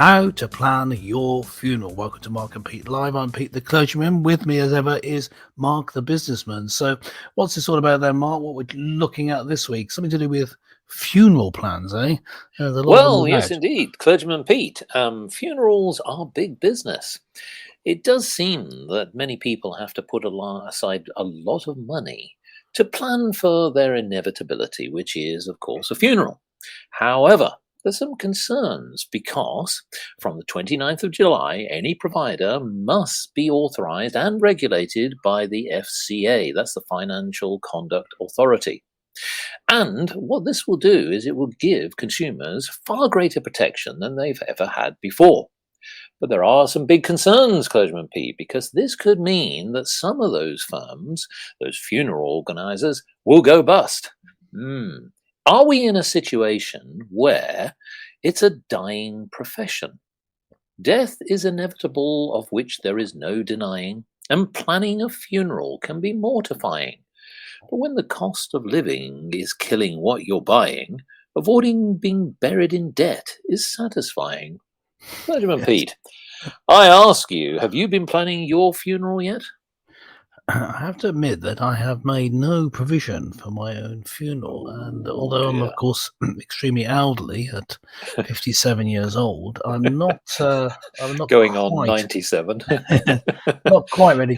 how to plan your funeral. Welcome to Mark and Pete Live. I'm Pete the clergyman. With me as ever is Mark the businessman. So what's this all about then, Mark? What we're looking at this week? Something to do with funeral plans, eh? There's a lot of Well, them yes, about. indeed. Clergyman Pete, funerals are big business. It does seem that many people have to put aside a lot of money to plan for their inevitability, which is, of course, a funeral. However, there's some concerns because from the 29th of July, any provider must be authorized and regulated by the FCA. That's the Financial Conduct Authority. And what this will do is it will give consumers far greater protection than they've ever had before. But there are some big concerns, Clergyman Pete, because this could mean that some of those firms, those funeral organisers, will go bust. Are we in a situation where it's a dying profession? Death is inevitable, of which there is no denying, and planning a funeral can be mortifying. But when the cost of living is killing what you're buying, avoiding being buried in debt is satisfying. Clergyman Yes. Pete, I ask you, have you been planning your funeral yet? I have to admit that I have made no provision for my own funeral, and although I'm, of course, extremely elderly at 57 years old, I'm not Going quite, on 97. not quite ready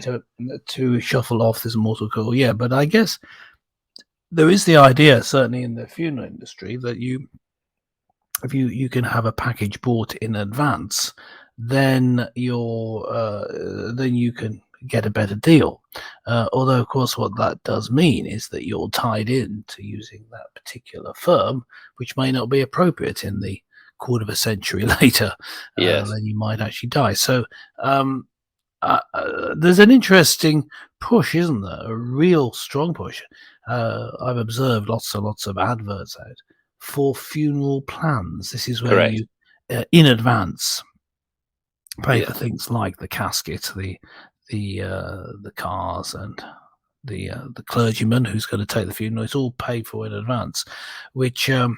to shuffle off this mortal coil yet. But I guess there is the idea, certainly in the funeral industry, that if you can have a package bought in advance, then you can get a better deal. Although, of course, what that does mean is that you're tied in to using that particular firm, which may not be appropriate in the quarter of a century later. Yes. Then you might actually die. So there's an interesting push, isn't there? A real strong push. I've observed lots and lots of adverts out for funeral plans. This is where Correct. you, in advance, pay for Yes. things like the casket, the cars, and the clergyman who's going to take the funeral. It's all paid for in advance, which it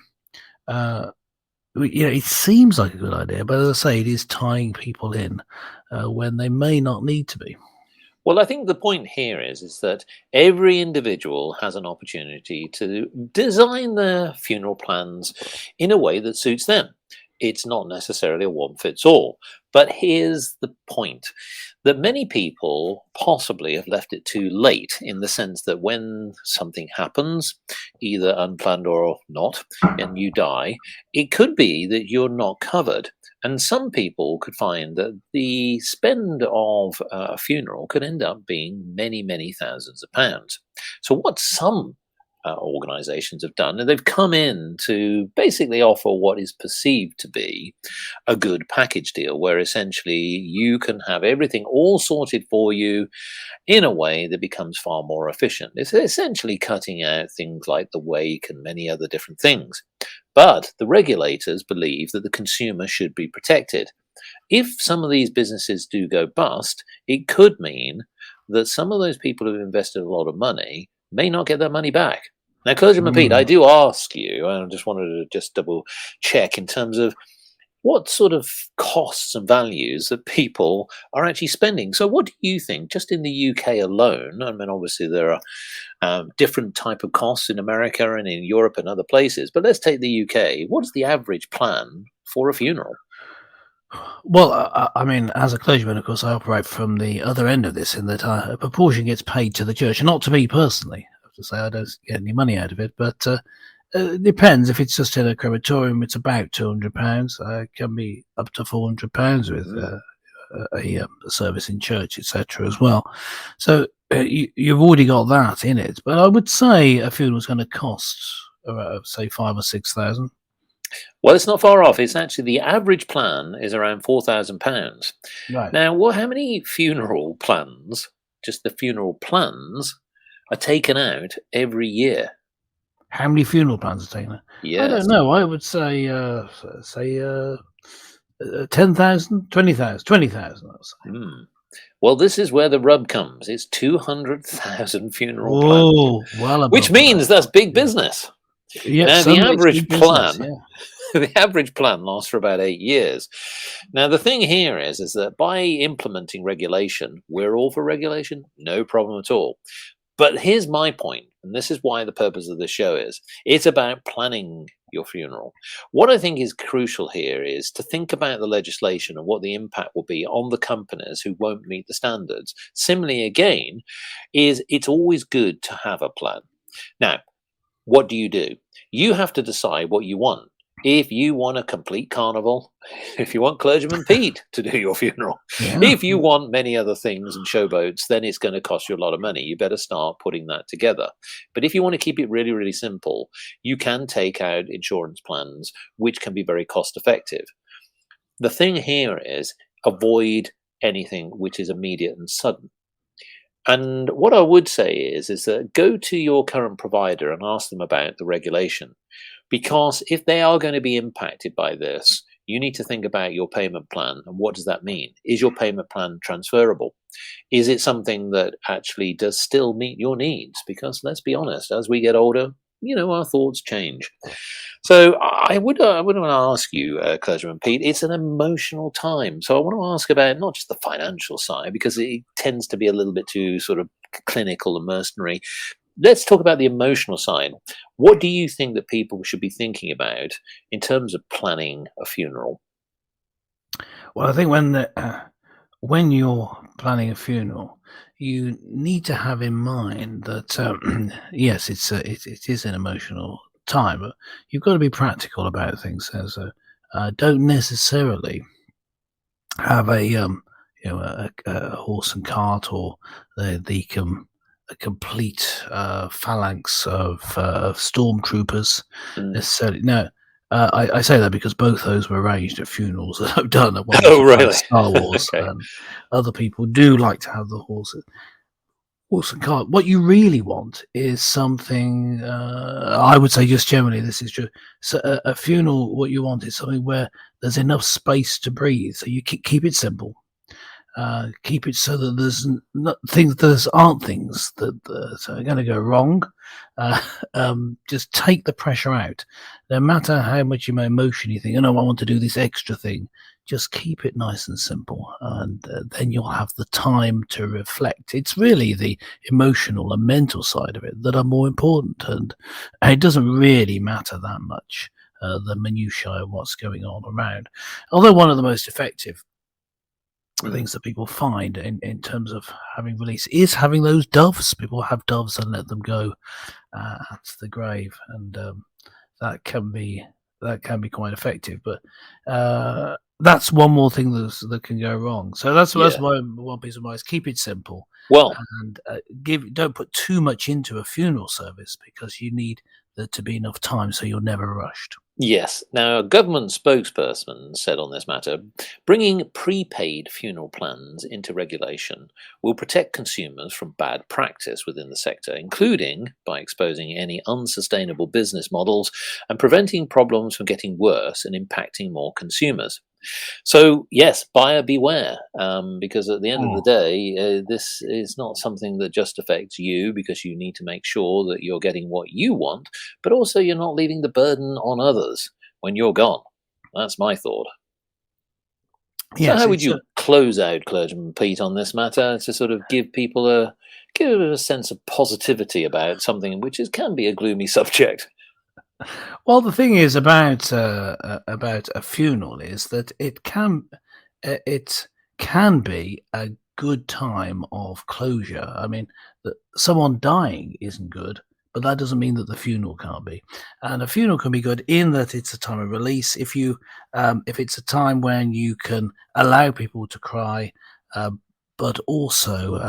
seems like a good idea, but as I say, it is tying people in when they may not need to be. Well, I think the point here is that every individual has an opportunity to design their funeral plans in a way that suits them. It's not necessarily a one fits all. But here's the point, that many people possibly have left it too late, in the sense that when something happens, either unplanned or not, and you die, it could be that you're not covered. And some people could find that the spend of a funeral could end up being many, many thousands of pounds. So what some organizations have done, and they've come in to basically offer what is perceived to be a good package deal, where essentially you can have everything all sorted for you in a way that becomes far more efficient. It's essentially cutting out things like the wake and many other different things. But the regulators believe that the consumer should be protected. If some of these businesses do go bust, it could mean that some of those people who've invested a lot of money may not get their money back. Now, Clergyman Pete, I do ask you, and I just wanted to just double check in terms of what sort of costs and values that people are actually spending. So what do you think, just in the UK alone? I mean, obviously there are different type of costs in America and in Europe and other places, but let's take the UK. What is the average plan for a funeral? Well, I mean, as a clergyman, of course, I operate from the other end of this, in that a proportion gets paid to the church, and not to me personally. I have to say I don't get any money out of it, but it depends. If it's just in a crematorium, it's about £200. It can be up to £400 with a service in church, etc. as well. So you've already got that in it. But I would say a funeral is going to cost, say, 5,000 or 6,000. Well, it's not far off. It's actually the average plan is around £4,000. Right. Now, how many funeral plans, just the funeral plans, are taken out every year? How many funeral plans are taken out? Yes. I don't know. I would say 10,000, 20,000, 20,000. Well, this is where the rub comes. It's 200,000 funeral plans, Well above which means that's big business. Yeah, now, the average plan, the average plan lasts for about 8 years. Now, the thing here is that by implementing regulation, we're all for regulation, no problem at all. But here's my point, and this is why the purpose of the show is it's about planning your funeral. What I think is crucial here is to think about the legislation and what the impact will be on the companies who won't meet the standards. Similarly, again, is it's always good to have a plan. Now, what do? You have to decide what you want. If you want a complete carnival, if you want Clergyman Pete to do your funeral, Yeah. if you want many other things and showboats, then it's going to cost you a lot of money. You better start putting that together. But if you want to keep it really, really simple, you can take out insurance plans, which can be very cost effective. The thing here is avoid anything which is immediate and sudden. And what I would say is that go to your current provider and ask them about the regulation. Because if they are going to be impacted by this, you need to think about your payment plan and what does that mean? Is your payment plan transferable? Is it something that actually does still meet your needs? Because let's be honest, as we get older, our thoughts change. So I would want to ask you, Clergyman Pete, it's an emotional time. So I want to ask about not just the financial side, because it tends to be a little bit too sort of clinical and mercenary. Let's talk about the emotional side. What do you think that people should be thinking about in terms of planning a funeral? Well, I think when you're planning a funeral, you need to have in mind that yes, it is an emotional time, but you've got to be practical about things. So don't necessarily have a horse and cart or a complete phalanx of stormtroopers necessarily. No, I say that because both those were arranged at funerals that I've done. One was about Really? Star Wars, Okay. and other people do like to have the horse and cart. What you really want is something. I would say, just generally, this is true. So a funeral, what you want is something where there's enough space to breathe. So you keep it simple. Keep it so that there's aren't things that are going to go wrong. Just take the pressure out. No matter how much emotion you think, I want to do this extra thing. Just keep it nice and simple, and then you'll have the time to reflect. It's really the emotional and mental side of it that are more important, and it doesn't really matter that much the minutiae of what's going on around. Although one of the most effective things that people find in terms of having release is having those doves. People have doves and let them go at the grave, and that can be quite effective. But that's one more thing that can go wrong. So that's my one piece of advice: keep it simple. Well, and don't put too much into a funeral service, because you need there to be enough time so you're never rushed. yes. Now, a government spokesperson said on this matter, bringing prepaid funeral plans into regulation will protect consumers from bad practice within the sector, including by exposing any unsustainable business models and preventing problems from getting worse and impacting more consumers. So, yes, buyer beware, because at the end of the day, this is not something that just affects you, because you need to make sure that you're getting what you want, but also you're not leaving the burden on others when you're gone. That's my thought. Yes, so how would you close out, Clergyman Pete, on this matter to sort of give people a sense of positivity about something which can be a gloomy subject? Well, the thing is about a funeral is that it can be a good time of closure. I mean, someone dying isn't good, but that doesn't mean that the funeral can't be. And a funeral can be good in that it's a time of release. If it's a time when you can allow people to cry, but also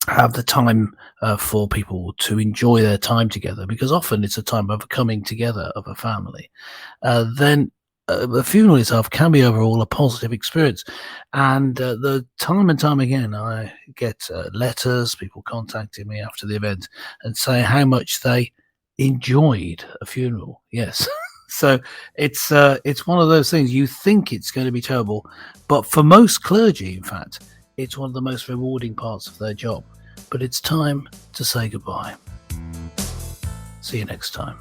have the time for people to enjoy their time together, because often it's a time of coming together of a family, then the funeral itself can be overall a positive experience. And the time and time again, I get letters, people contacting me after the event and say how much they enjoyed a funeral. Yes. So it's one of those things. You think it's going to be terrible, but for most clergy, in fact, it's one of the most rewarding parts of their job. But it's time to say goodbye. See you next time.